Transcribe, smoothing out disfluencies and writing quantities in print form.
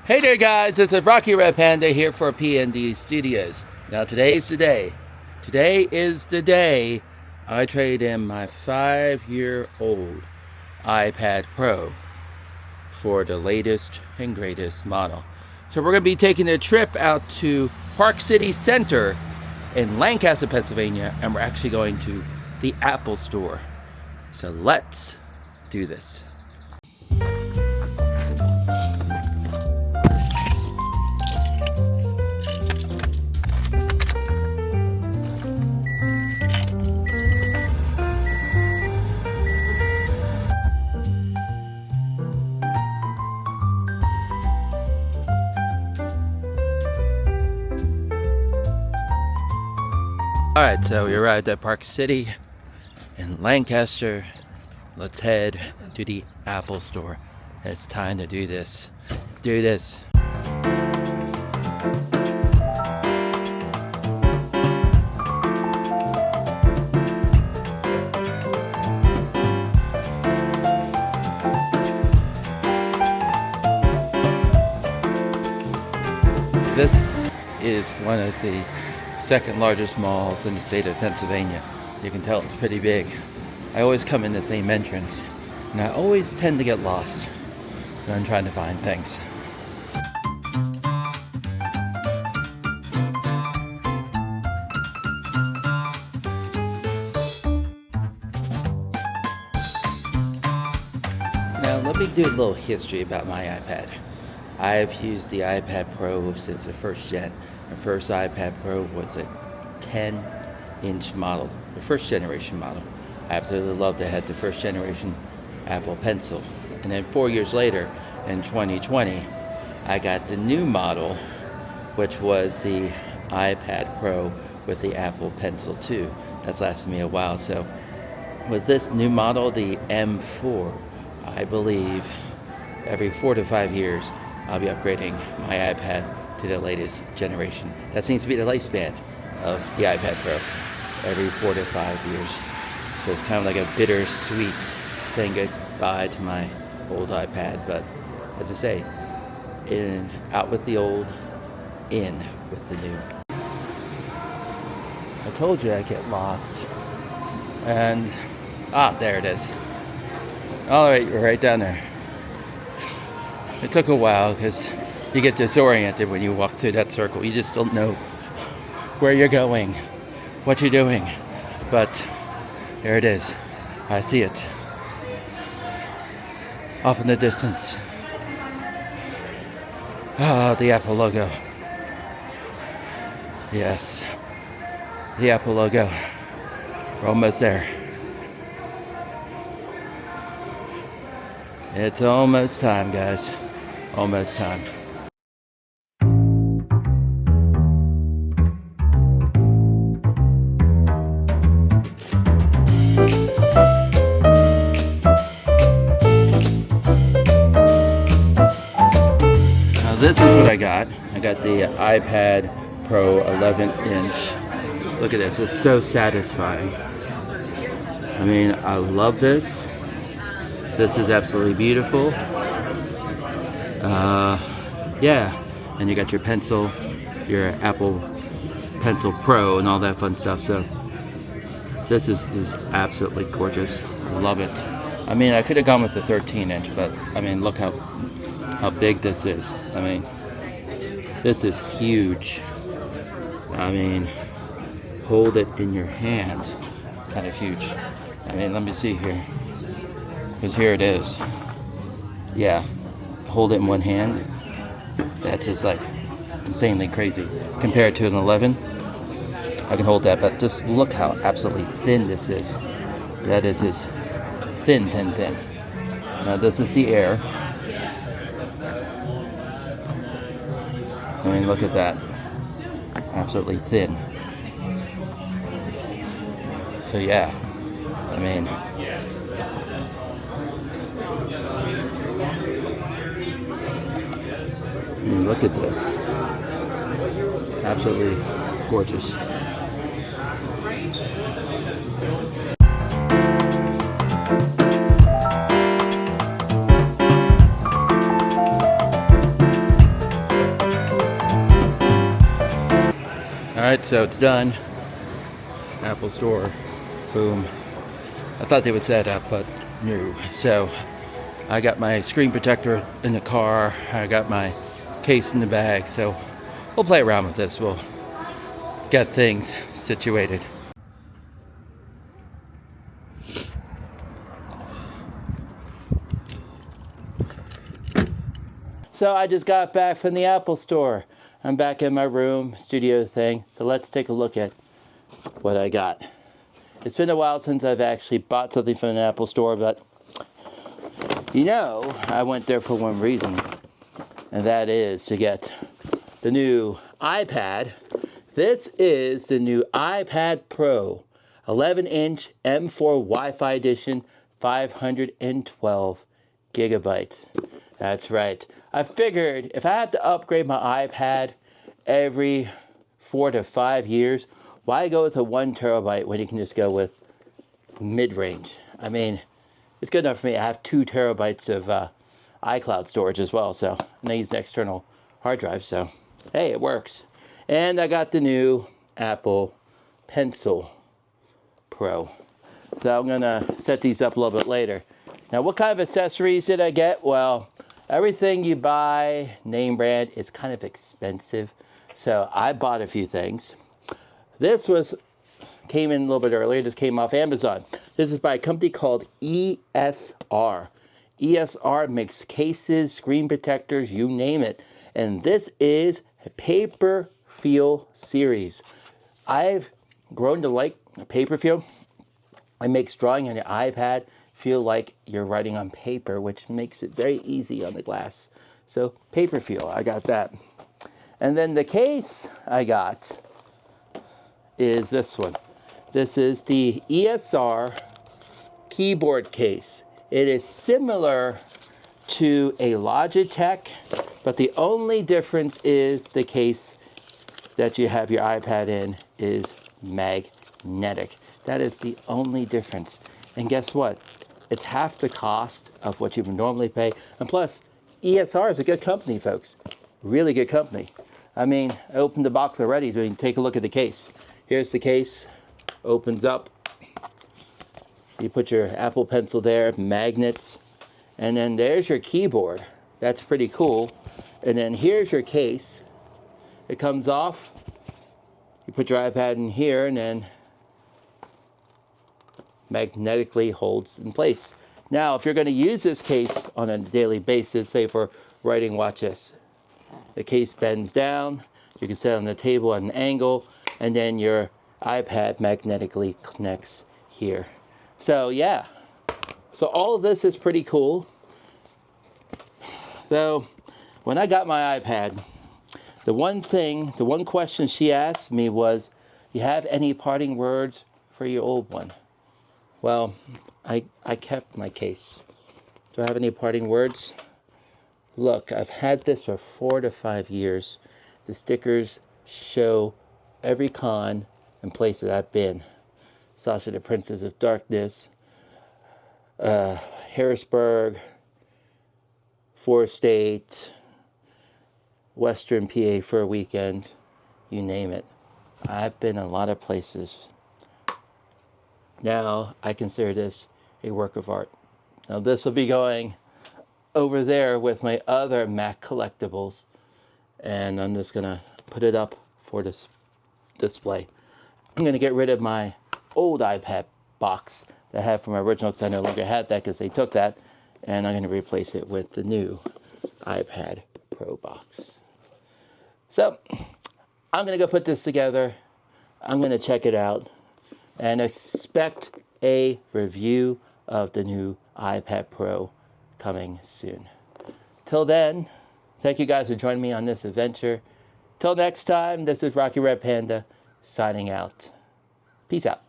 Hey there guys, it's Rocky Red Panda here for P&D Studios. Now today's the day. Today is the day I trade in my 5-year-old iPad Pro for the latest and greatest model. So we're going to be taking a trip out to Park City Center in Lancaster, Pennsylvania, and we're actually going to the Apple Store. So let's do this. Alright, so we arrived at Park City in Lancaster. Let's head to the Apple Store. It's time to do this. Do this. This is one of the second largest malls in the state of Pennsylvania. You can tell it's pretty big. I always come in the same entrance and I always tend to get lost when I'm trying to find things. Now let me do a little history about my iPad. I've used the iPad Pro since the first gen. The first iPad Pro was a 10-inch model, the first generation model. I absolutely loved it. I had the first generation Apple Pencil. And then 4 years later, in 2020, I got the new model, which was the iPad Pro with the Apple Pencil 2. That's lasted me a while. So with this new model, the M4, I believe every 4 to 5 years, I'll be upgrading my iPad to the latest generation. That seems to be the lifespan of the iPad Pro, every 4 to 5 years. So it's kind of like a bittersweet saying goodbye to my old iPad. But as I say, out with the old, in with the new. I told you I'd get lost. And, there it is. All right, we're right down there. It took a while because you get disoriented when you walk through that circle. You just don't know where you're going, what you're doing. But there it is. I see it. Off in the distance. The Apple logo. Yes. The Apple logo. We're almost there. It's almost time, guys. Almost time. Now this is what I got. I got the iPad Pro 11-inch. Look at this. It's so satisfying. I mean, I love this. This is absolutely beautiful. Yeah, and you got your pencil, your Apple Pencil Pro and all that fun stuff. So this is absolutely gorgeous. Love it. I mean, I could have gone with the 13-inch, but I mean, look how big this is. I mean, this is huge. I mean, hold it in your hand. Kind of huge. I mean, let me see here. Because here it is. Yeah, hold it in one hand. That's just like insanely crazy. Compared to an 11, I can hold that, but just look how absolutely thin this is. That is just thin. Now this is the Air. I mean, look at that. Absolutely thin. So yeah, I mean, look at this. Absolutely gorgeous. Alright, so it's done. Apple Store. Boom. I thought they would set up, but no. So I got my screen protector in the car. I got my case in the bag. So we'll play around with this. We'll get things situated. So I just got back from the Apple Store. I'm back in my room, studio thing. So let's take a look at what I got. It's been a while since I've actually bought something from an Apple Store, but you know, I went there for one reason, and that is to get the new iPad. This is the new iPad Pro, 11-inch M4 Wi-Fi edition, 512 gigabytes. That's right. I figured if I had to upgrade my iPad every 4 to 5 years, why go with a 1 terabyte when you can just go with mid-range? I mean, it's good enough for me. I have 2 terabytes of iCloud storage as well, so and I use an external hard drive, so hey, it works. And I got the new Apple Pencil Pro. So I'm gonna set these up a little bit later. Now, what kind of accessories did I get? Well, everything you buy, name brand, is kind of expensive. So I bought a few things. This came in a little bit earlier. This came off Amazon. This is by a company called ESR. ESR makes cases, screen protectors, you name it. And this is a paper feel series. I've grown to like paper feel. It makes drawing on your iPad feel like you're writing on paper, which makes it very easy on the glass. So paper feel, I got that. And then the case I got is this one. This is the ESR keyboard case. It is similar to a Logitech, but the only difference is the case that you have your iPad in is magnetic. That is the only difference. And guess what? It's half the cost of what you would normally pay. And plus, ESR is a good company, folks. Really good company. I mean, I opened the box already so you can take a look at the case. Here's the case. Opens up. You put your Apple Pencil there, magnets. And then there's your keyboard. That's pretty cool. And then here's your case. It comes off. You put your iPad in here and then magnetically holds in place. Now, if you're going to use this case on a daily basis, say for writing, watch this. The case bends down, you can set it on the table at an angle, and then your iPad magnetically connects here. So yeah, so all of this is pretty cool. So when I got my iPad, the one question she asked me was, you have any parting words for your old one? Well, I kept my case. Do I have any parting words? Look, I've had this for 4 to 5 years. The stickers show every con and place that I've been. Sasha the Princess of Darkness, Harrisburg, Forest State, Western PA for a weekend, you name it. I've been a lot of places. Now, I consider this a work of art. Now, this will be going over there with my other Mac collectibles, and I'm just gonna put it up for this display. I'm gonna get rid of my old iPad box that I had from my original, because I no longer had that because they took that, and I'm gonna replace it with the new iPad Pro box. So, I'm gonna go put this together. I'm gonna check it out and expect a review of the new iPad Pro coming soon. Till then, thank you guys for joining me on this adventure. Till next time, this is Rocky Red Panda signing out. Peace out.